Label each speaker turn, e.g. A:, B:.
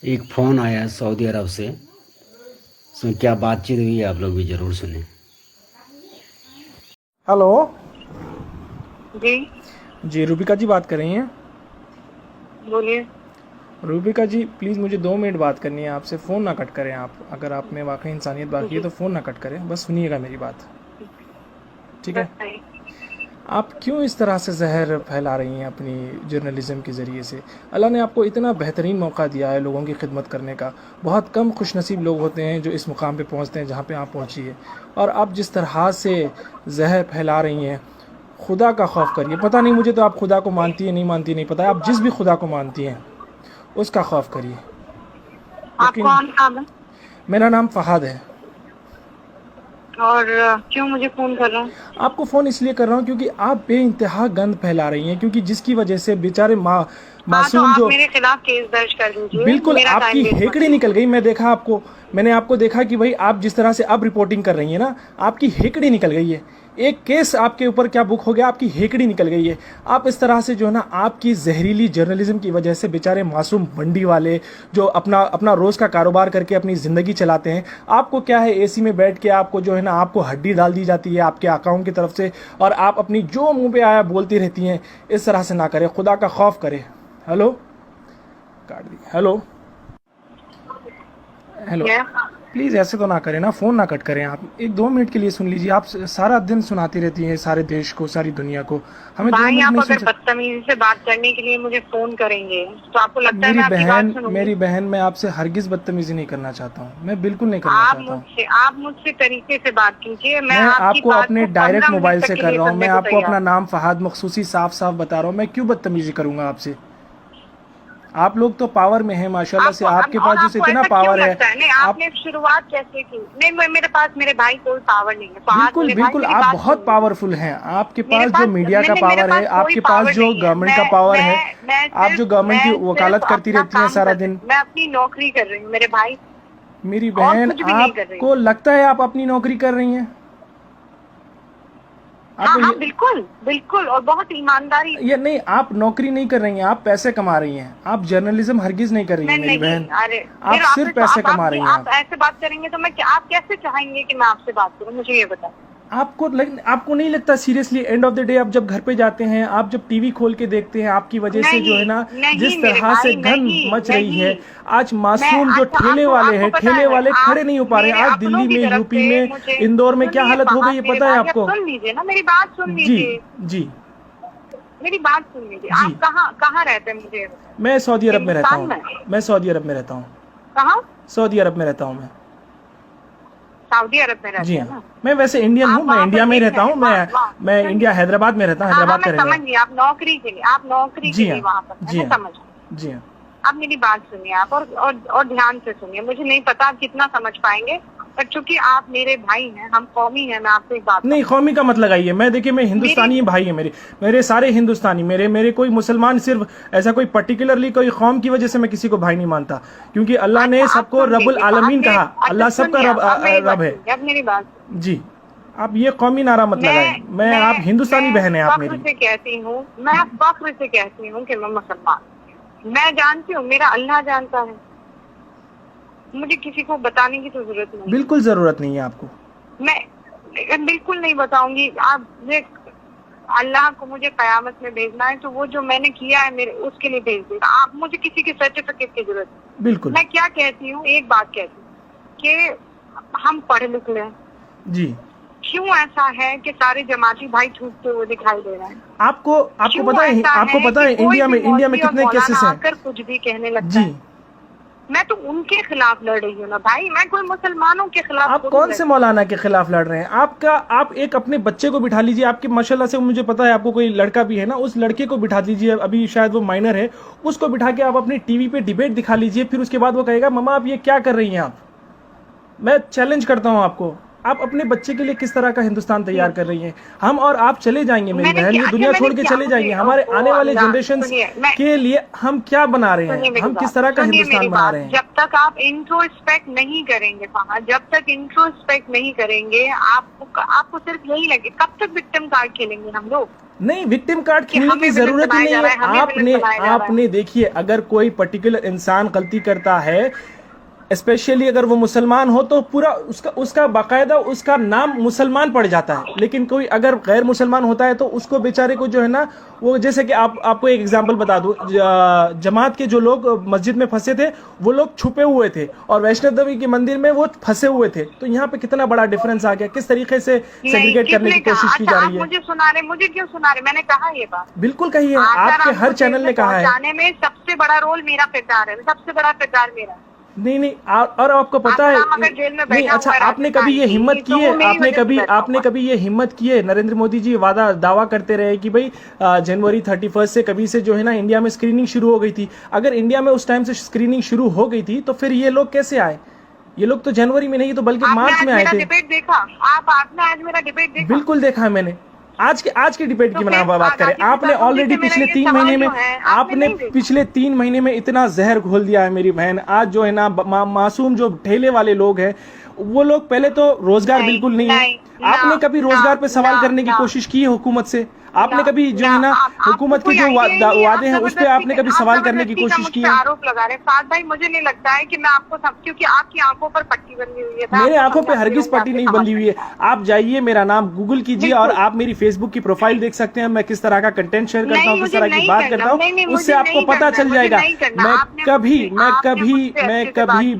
A: एक फ़ोन आया सऊदी अरब से। उसमें क्या बातचीत हुई आप लोग भी ज़रूर सुने।
B: हेलो।
C: जी।
B: जी रूबिका जी बात कर रही हैं।
C: बोलिए।
B: रूबिका जी प्लीज़ मुझे 2 मिनट बात करनी है आपसे। फ़ोन ना कट करें आप। अगर आप में वाकई इंसानियत बाकी है
C: जी
B: तो फ़ोन ना कट करें, बस सुनिएगा मेरी बात। ठीक है।
C: बताइए।
B: आप क्यों इस तरह से जहर फैला रही हैं अपनी जर्नलिज़म के ज़रिए से? अल्लाह ने आपको इतना बेहतरीन मौका दिया है लोगों की खिदमत करने का। बहुत कम खुशनसीब लोग होते हैं जो इस मुकाम पे पहुंचते हैं जहां पे आप पहुंची है। और आप जिस तरह से जहर फैला रही हैं, खुदा का खौफ करिए। पता नहीं मुझे तो आप खुदा को मानती है नहीं मानती नहीं पता है। आप जिस भी खुदा को मानती हैं उसका खौफ करिए।
C: आप
B: यकीन।
C: कौन नाम है?
B: मेरा नाम फ़हाद है।
C: और क्यों मुझे फोन कर रहा हूँ?
B: आपको फ़ोन इसलिए कर रहा हूँ क्योंकि आप बेइंतहा गंद फैला रही हैं, क्योंकि जिसकी वजह से बेचारे
C: हाँ, तो
B: मासूम
C: आप
B: जो
C: मेरे खिलाफ केस दर्ज कर दीजिए।
B: बिल्कुल
C: मेरा
B: आपकी
C: टाइम वेस्ट मत
B: हेकड़ी निकल गई। मैं देखा आपको, मैंने आपको देखा कि भाई आप जिस तरह से अब रिपोर्टिंग कर रही हैं ना, आपकी हेकड़ी निकल गई है। एक केस आपके ऊपर क्या बुक हो गया, आपकी हेकड़ी निकल गई है। आप इस तरह से जो है ना, आपकी जहरीली जर्नलिज्म की वजह से बेचारे मासूम मंडी वाले जो अपना अपना रोज़ का कारोबार करके अपनी ज़िंदगी चलाते हैं, आपको क्या है एसी में बैठ के आपको जो है ना, आपको हड्डी डाल दी जाती है आपके अकाउंट की तरफ से, और आप अपनी जो मुंह पे आया बोलती रहती हैं। इस तरह से ना करें, खुदा का खौफ करें। हेलो, काट दी। Hello hello.
C: है।
B: प्लीज़ ऐसे तो ना करें ना, फ़ोन ना कट करें आप। 1-2 मिनट के लिए सुन लीजिए। आप सारा दिन सुनाती रहती हैं सारे देश को, सारी दुनिया को। हमें दो
C: भाई,
B: मिनट
C: आप
B: नहीं सुन
C: अगर
B: सकते?
C: बदतमीजी से बात करने के लिए मुझे फोन करेंगे तो आपको लगता है मैं आपकी बात सुनूंगी?
B: मेरी बहन, मैं आपसे हरगिज़ बदतमीज़ी नहीं करना चाहता हूँ। मैं बिल्कुल नहीं करना चाहता हूँ।
C: आप मुझसे तरीके से बात कीजिए। मैं
B: मैं
C: आपकी
B: आपको
C: बात
B: अपने
C: को
B: डायरेक्ट
C: 15
B: मोबाइल
C: मिनट तक
B: से
C: के
B: कर
C: लिए
B: रहा हूँ। मैं
C: सुनने को
B: आपको
C: तैयार
B: अपना
C: हूँ।
B: नाम फ़हाद मखसूसी साफ साफ बता रहा हूँ। मैं क्यों बदतमीज़ी करूँगा आपसे? आप लोग तो पावर में हैं माशाल्लाह से।
C: आपको
B: आपके
C: और
B: पास जो
C: आपको
B: इतना
C: ऐसा क्यों
B: पावर है।
C: लगता है? नहीं,
B: आप
C: आपने शुरुआत कैसे की? नहीं, मेरे पास मेरे भाई कोई पावर नहीं है। फहाद
B: बिल्कुल
C: मेरे भाई,
B: बिल्कुल
C: मेरी
B: आप
C: बात सुन
B: बहुत
C: लीजिए।
B: पावरफुल हैं। आपके
C: मेरे
B: पास जो
C: पास
B: मीडिया का
C: मैंने मेरे
B: पावर
C: पास
B: है,
C: कोई
B: आपके पास
C: पावर
B: जो
C: नहीं है।
B: गवर्नमेंट का पावर है, आप जो गवर्नमेंट की
C: मैं सिर्फ
B: वकालत करती
C: अपना
B: रहती हैं
C: काम
B: सारा
C: कर रही
B: दिन।
C: हूँ। मैं अपनी नौकरी कर रही हूँ मेरे भाई।
B: मेरी
C: और
B: बहन,
C: कुछ भी नहीं कर रही हूँ।
B: आपको लगता है आप अपनी नौकरी कर रही हैं?
C: हाँ
B: आपको
C: हाँ, बिल्कुल बिल्कुल, और बहुत ईमानदारी से।
B: ये नहीं, आप नौकरी नहीं कर रही हैं, आप पैसे कमा रही हैं। आप जर्नलिज्म हरगिज नहीं कर रही
C: मैं
B: हैं मेरी
C: नहीं,
B: बहन।
C: अरे
B: आप
C: फिर
B: सिर्फ पैसे कमा रही हैं
C: आप ऐसे बात करेंगे तो आप कैसे चाहेंगे कि मैं आपसे बात करूँ? मुझे ये बताएं।
B: आपको नहीं लगता seriously, end of the day आप जब घर पे जाते हैं, आप जब टीवी खोल के देखते हैं, आपकी वजह से जो है
C: नहीं
B: ना,
C: नहीं
B: जिस
C: मेरे
B: तरह से
C: भाई,
B: गंद
C: नहीं
B: मच रही
C: नहीं।
B: है। आज
C: मैं
B: मासूम जो
C: अच्छा,
B: ठेले
C: आपको
B: वाले
C: आपको
B: हैं,
C: पता
B: ठेले
C: है,
B: वाले खड़े
C: आप
B: नहीं हो पा रहे
C: मेरे
B: हैं। आज
C: अपनों
B: दिल्ली
C: की
B: में,
C: तरफ
B: यूपी
C: से
B: में,
C: मुझे
B: इंदौर में क्या
C: सुनिए।
B: हालत हो गई
C: फहाद
B: है
C: मेरे
B: पता है
C: भाई, आप
B: आपको?
C: सुन लीजिए ना, मेरी बात सुन
B: जी
C: लीजिए।
B: जी
C: मेरी बात सुन लीजिए।
B: जी।
C: आप कहाँ कहाँ रहते हैं मुझे ये बताएं।
B: मैं सऊदी अरब में रहता
C: हिंदुस्तान
B: हूँ।
C: में?
B: मैं सऊदी अरब में रहता हूँ।
C: कहाँ?
B: सऊदी अरब में रहता हूँ मैं।
C: सऊदी अरब में
B: जी
C: रहते हैं
B: हाँ।
C: ना?
B: मैं वैसे इंडियन हूँ,
C: आप
B: मैं
C: वहाँ पर
B: इंडिया में ही
C: देख
B: रहता
C: रहे
B: हूँ।
C: हैं, वहाँ वहाँ
B: मैं
C: सुनिए।
B: इंडिया हैदराबाद में रहता हूँ,
C: हाँ हाँ,
B: हैदराबाद
C: मैं
B: का रहने
C: समझ
B: वाला।
C: गई। आप नौकरी के
B: जी
C: लिए
B: हाँ।
C: वहाँ पर है,
B: जी
C: मैं
B: हाँ।
C: समझ गई।
B: जी हाँ।
C: आप मेरी बात सुनिए, आप और ध्यान से सुनिए। मुझे नहीं पता आप कितना समझ पाएंगे, पर चूंकि आप मेरे भाई हैं, हम कौमी हैं, मैं आपसे एक बात
B: नहीं,
C: कहूँ।
B: कौमी का मत लगाइए। मैं देखिए, मैं
C: मेरी
B: हिंदुस्तानी भाई है मेरे। मेरे सारे हिंदुस्तानी, मेरे मेरे कोई मुसलमान, सिर्फ ऐसा कोई पर्टिकुलरली कोई कौम की वजह से मैं किसी को भाई नहीं मानता, क्योंकि अल्लाह ने
C: अच्छा, आप
B: सबको
C: सुन
B: रब्बुल
C: लीजिए।
B: आलमीन कहा।
C: अच्छा
B: अल्लाह सबका
C: सुनिए,
B: रब
C: अब मेरी बात
B: रब है।
C: सुनिए, अब मेरी बात सुनिए।
B: जी। आप ये कौमी नारा मत लगाएं। आप हिंदुस्तानी
C: मैं
B: बहन है आप
C: फख्र
B: मेरी।
C: से कहती हूँ, कि मैं मुसलमान। मैं जानती हूँ, मेरा अल्लाह जानता है। मुझे किसी को बताने की तो जरूरत नहीं है।
B: बिल्कुल ज़रूरत नहीं है आपको।
C: मैं बिल्कुल नहीं बताऊंगी। आप अल्लाह को मुझे कयामत में भेजना है तो वो जो मैंने किया है मेरे उसके लिए भेज देगा। आप मुझे किसी के सर्टिफिकेट की जरूरत नहीं।
B: बिल्कुल।
C: मैं क्या कहती हूँ, एक बात कहती हूँ कि हम पढ़ लिख लें।
B: जी।
C: क्यों ऐसा है कि सारे जमाती भाई छूटते हुए दिखाई दे रहे हैं?
B: आपको
C: क्यों
B: पता है,
C: ऐसा
B: आपको पता
C: कि
B: है
C: कोई
B: इंडिया
C: भी
B: में
C: मौलवी और
B: कितने
C: मौलाना
B: केसेस हैं?
C: आकर कुछ भी कहने लगता
B: जी।
C: है? मैं तो उनके खिलाफ लड़ रही हूँ ना भाई, मैं कोई मुसलमानों के खिलाफ
B: आप
C: थोड़ी
B: कौन
C: लड़
B: से
C: रही
B: मौलाना के खिलाफ लड़ रहे हैं? आप एक अपने बच्चे को बिठा लीजिए। आपके माशाल्लाह से मुझे पता है आपको कोई लड़का भी है ना, उस लड़के को बिठा लीजिए। अभी शायद वो माइनर है, उसको बिठा के आप अपनी टीवी पे डिबेट दिखा लीजिए। फिर उसके बाद वो कहेगा मम्मा आप ये क्या कर रही हैं आप। मैं चैलेंज करता हूं आपको। आप अपने बच्चे के लिए किस तरह का हिंदुस्तान तैयार कर रही हैं? हम और आप चले जाएंगे मेरी
C: मैंने
B: बहन, ये
C: क्या-
B: दुनिया
C: अच्छा,
B: छोड़
C: मैंने
B: के
C: क्या-
B: चले जाएंगे।
C: मुझे-
B: हमारे
C: ओहो,
B: आने वाले
C: अल्लाह,
B: जनरेशन
C: सुनिए, मैं-
B: के लिए हम क्या बना रहे
C: सुनिए
B: हैं,
C: मेरी
B: हम
C: बात,
B: किस तरह का
C: सुनिए
B: हिंदुस्तान
C: मेरी
B: बना
C: बात।
B: रहे हैं?
C: जब तक आप इंट्रोस्पेक्ट नहीं करेंगे वहाँ, जब तक इंट्रोस्पेक्ट नहीं करेंगे, आपको सिर्फ यही लगे। कब तक विक्टिम कार्ड खेलेंगे हम लोग?
B: नहीं, विक्टिम कार्ड खेलने
C: हमें
B: की
C: विलन
B: जरूरत ही
C: बनाया
B: नहीं
C: जा रहा है,
B: है।
C: हमें विलन बनाया जा रहा है।
B: आपने देखिए, अगर कोई पर्टिकुलर इंसान गलती करता है, स्पेशली अगर वो मुसलमान हो, तो पूरा उसका बाकायदा उसका नाम मुसलमान पड़ जाता है। लेकिन कोई अगर गैर मुसलमान होता है तो उसको बेचारे को जो है ना, वो जैसे कि आपको एक एग्जांपल बता दूं, जमात के जो लोग मस्जिद में फंसे थे वो लोग छुपे हुए थे और वैष्णो देवी के मंदिर में वो फंसे हुए थे। तो यहाँ पे कितना बड़ा डिफरेंस आ गया, किस तरीके से सेग्रीगेट करने की कोशिश की जा रही है।
C: मुझे सुना रहे, मुझे क्यों सुना रहे? मैंने कहा ये बात,
B: बिल्कुल कही है, आपके हर चैनल ने कहा है।
C: जाने में सबसे बड़ा रोल मेरा किरदार है, सबसे बड़ा किरदार मेरा।
B: नहीं, और आपको पता है नहीं, अच्छा आपने कभी ये हिम्मत की है, आपने कभी ये हिम्मत की है? नरेंद्र मोदी जी दावा करते रहे कि भाई जनवरी 31 से कभी से जो है ना इंडिया में स्क्रीनिंग शुरू हो गई थी। अगर इंडिया में उस टाइम से स्क्रीनिंग शुरू हो गई थी तो फिर ये लोग कैसे आए? ये लोग तो जनवरी में नहीं तो बल्कि मार्च में आए थे।
C: डिबेट देखा आपने? आज मेरा डिबेट देखा?
B: बिल्कुल देखा है मैंने। आज के डिबेट की बात करें, आपने ऑलरेडी पिछले 3 महीने में पिछले 3 महीने में इतना जहर घोल दिया है मेरी बहन। आज जो है ना मासूम जो ठेले वाले लोग हैं, वो लोग पहले तो रोजगार बिल्कुल नहीं है। आपने कभी रोजगार पे सवाल करने की कोशिश की है हुकूमत से? आपने कभी जो है ना हुकूमत के जो वादे हैं उस पर आपने कभी सवाल करने की कोशिश की है?
C: आरोप लगा रहे फाद भाई, मुझे नहीं लगता है कि मैं आपको क्योंकि आपकी आंखों पर पट्टी बंधी हुई है।
B: मेरे आंखों पे हरगिज पट्टी नहीं बंधी हुई है। आप जाइए, मेरा नाम गूगल कीजिए और आप मेरी फेसबुक की प्रोफाइल देख सकते हैं। मैं किस तरह का कंटेंट शेयर करता हूँ, किस तरह की बात करता हूँ, उससे आपको पता चल जाएगा। मैं कभी